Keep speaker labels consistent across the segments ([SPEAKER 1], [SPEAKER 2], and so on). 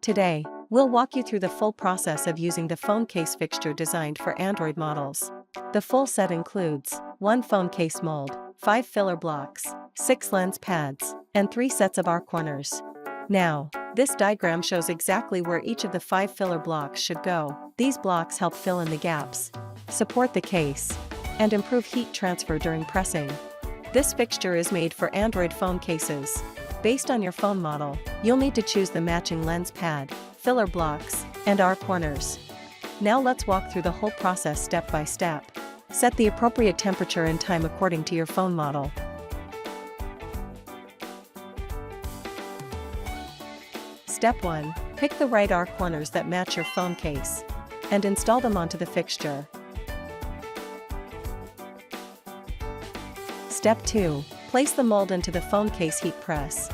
[SPEAKER 1] Today, we'll walk you through the full process of using the phone case fixture designed for Android models. The full set includes 1 phone case mold, 5 filler blocks, 6 lens pads, and 3 sets of R corners. Now, this diagram shows exactly where each of the 5 filler blocks should go. These blocks help fill in the gaps, support the case, and improve heat transfer during pressing. This fixture is made for Android phone cases. Based on your phone model, you'll need to choose the matching lens pad, filler blocks, and R corners. Now let's walk through the whole process step by step. Set the appropriate temperature and time according to your phone model. Step 1. Pick the right R corners that match your phone case and install them onto the fixture. Step 2. Place the mold into the phone case heat press.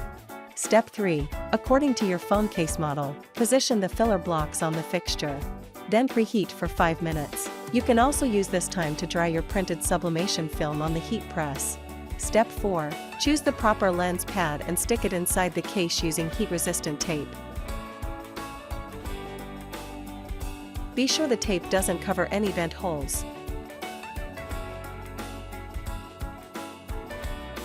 [SPEAKER 1] Step 3. According to your phone case model, position the filler blocks on the fixture. Then preheat for 5 minutes. You can also use this time to dry your printed sublimation film on the heat press. Step 4. Choose the proper lens pad and stick it inside the case using heat-resistant tape. Be sure the tape doesn't cover any vent holes.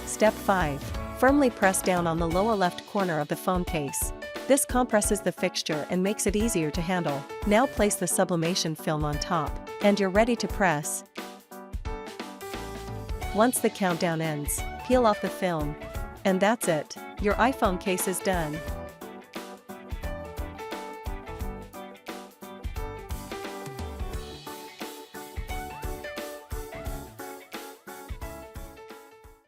[SPEAKER 1] Step 5. Firmly press down on the lower left corner of the phone case. This compresses the fixture and makes it easier to handle. Now place the sublimation film on top, and you're ready to press. Once the countdown ends, peel off the film. And that's it, your iPhone case is done.